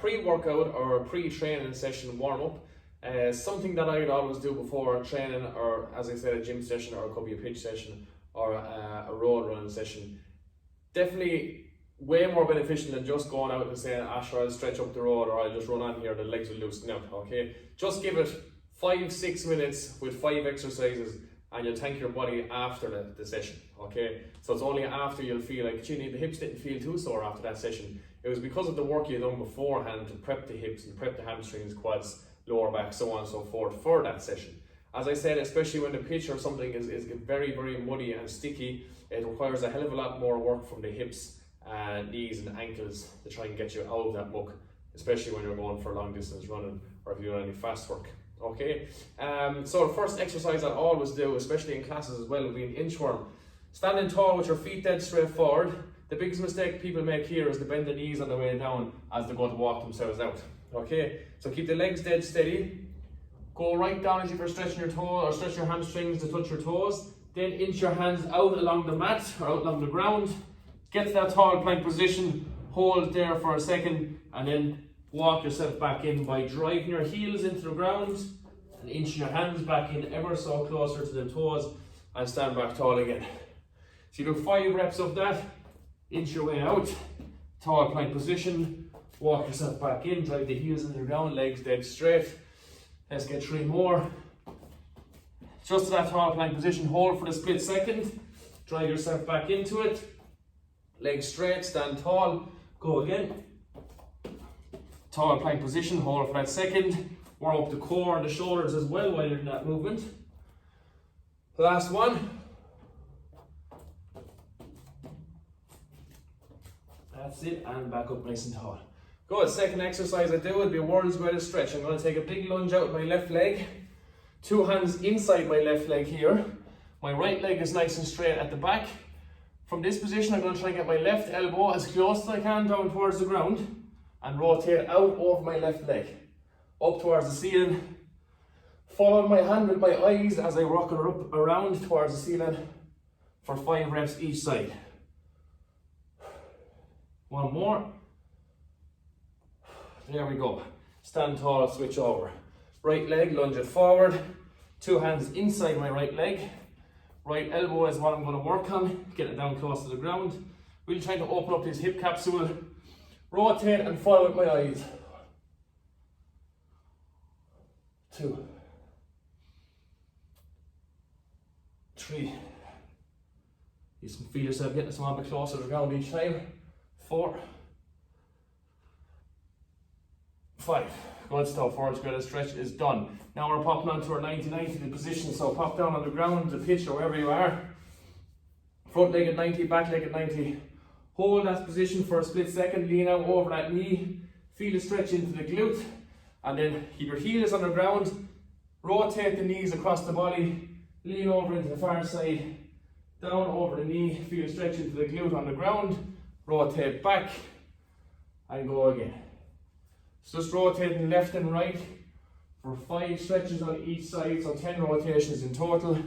pre-workout or a pre-training session warm-up. Something that I'd always do before training, or as I said, a gym session, or it could be a pitch session, or a road running session. Definitely way more beneficial than just going out and saying, sure, I'll stretch up the road, or I'll just run on here, the legs will loosen out, okay? Just give it 5-6 minutes with 5 exercises, and you'll thank your body after the session, okay? So it's only after you'll feel like, gee, the hips didn't feel too sore after that session. It was because of the work you've done beforehand to prep the hips and prep the hamstrings, quads, lower back, so on and so forth for that session. As I said, especially when the pitch or something is very, very muddy and sticky, it requires a hell of a lot more work from the hips, knees and ankles to try and get you out of that muck, especially when you're going for long distance running or if you're doing any fast work. Okay, so the first exercise I always do, especially in classes as well, will be an inchworm. Standing tall with your feet dead straight forward. The biggest mistake people make here is to bend the knees on the way down as they go to walk themselves out. Okay, so keep the legs dead steady. Go right down as if you're stretching your toes, or stretch your hamstrings to touch your toes. Then inch your hands out along the mat or out along the ground. Get to that tall plank position, hold there for a second, and then walk yourself back in by driving your heels into the ground and inching your hands back in ever so closer to the toes, and stand back tall again. So you do 5 reps of that, inch your way out, tall plank position, walk yourself back in, drive the heels into the ground, legs dead straight. Let's get 3 more. Just to that tall plank position, hold for the split second, drive yourself back into it, legs straight, stand tall, go again. Tall plank position, hold for that second, warm up the core and the shoulders as well while you're in that movement. Last one. That's it, and back up nice and tall. Good. Second exercise I do will be a world's greatest stretch. I'm going to take a big lunge out with my left leg, 2 hands inside my left leg here. My right leg is nice and straight at the back. From this position, I'm going to try and get my left elbow as close as I can down towards the ground and rotate out over my left leg, up towards the ceiling. Follow my hand with my eyes as I rock it up around towards the ceiling for 5 reps each side. One more. There we go. Stand tall, switch over. Right leg, lunge it forward. 2 hands inside my right leg. Right elbow is what I'm going to work on. Get it down close to the ground. Really trying to open up this hip capsule. Rotate and follow with my eyes. 2. 3. You can feel yourself getting a small bit closer to the ground each time. 4. 5. Good stuff. World's greatest stretch is done. Now we're popping onto our 90-90 position. So pop down on the ground, the pitch, or wherever you are. Front leg at 90, back leg at 90. Hold that position for a split second. Lean out over that knee. Feel a stretch into the glute. And then keep your heels on the ground. Rotate the knees across the body. Lean over into the far side. Down over the knee. Feel a stretch into the glute on the ground. Rotate back. And go again. So just rotating left and right for 5 stretches on each side, so 10 rotations in total.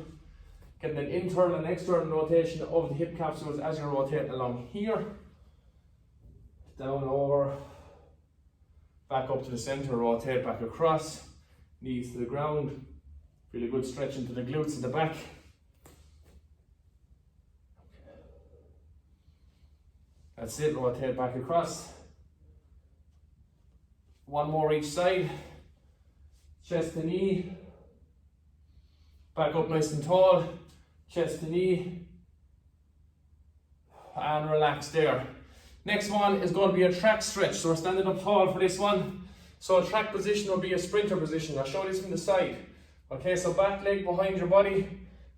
Getting an internal and external rotation of the hip capsules as you're rotating along here. Down over, back up to the center, rotate back across, knees to the ground. Feel a good stretch into the glutes at the back. That's it, rotate back across. 1 more each side. Chest to knee. Back up nice and tall. Chest to knee. And relax there. Next one is going to be a track stretch. So we're standing up tall for this one. So a track position will be a sprinter position. I'll show this from the side. Okay, so back leg behind your body.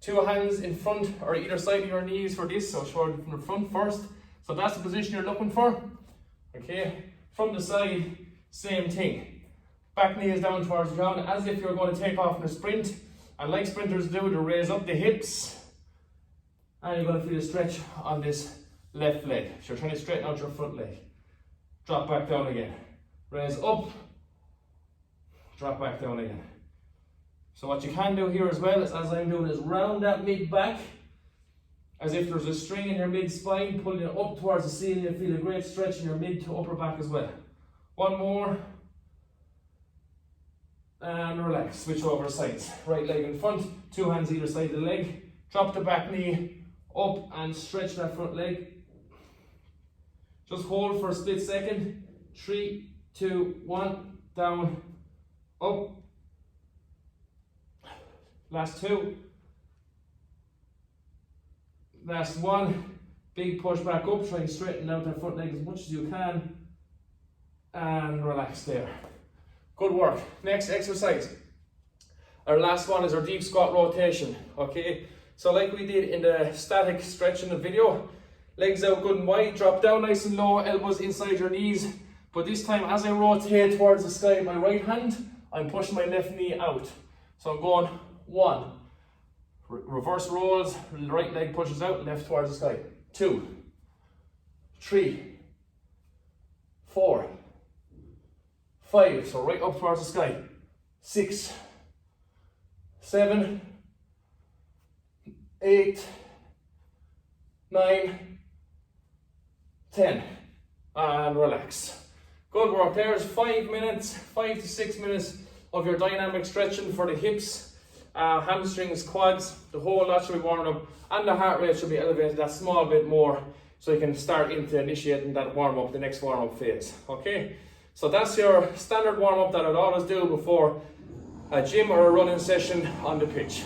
2 hands in front or either side of your knees for this. So show it from the front first. So that's the position you're looking for. Okay, from the side. Same thing. Back knee is down towards the ground as if you're going to take off in a sprint. And like sprinters do, to raise up the hips. And you're going to feel a stretch on this left leg. So you're trying to straighten out your front leg. Drop back down again. Raise up. Drop back down again. So what you can do here as well, is, as I'm doing, is round that mid back. As if there's a string in your mid spine, pulling it up towards the ceiling. You feel a great stretch in your mid to upper back as well. One more. And relax, switch over sides. Right leg in front, 2 hands either side of the leg. Drop the back knee up and stretch that front leg. Just hold for a split second. 3, 2, 1, down, up. Last 2. Last 1. Big push back up, try and straighten out that front leg as much as you can. And relax there. Good work. Next exercise. Our last one is our deep squat rotation. Okay, so like we did in the static stretch in the video, legs out good and wide, drop down nice and low, elbows inside your knees. But this time, as I rotate towards the sky with my right hand, I'm pushing my left knee out. So I'm going 1. Reverse rolls, right leg pushes out, left towards the sky. 2, 3, 4, 5, so right up towards the sky. 6, 7, 8, 9, 10, and relax. Good work. There's 5 minutes, 5 to 6 minutes of your dynamic stretching for the hips, hamstrings, quads. The whole lot should be warmed up, and the heart rate should be elevated that small bit more, so you can start into initiating that warm up, the next warm up phase. Okay, so that's your standard warm up that I'd always do before a gym or a running session on the pitch.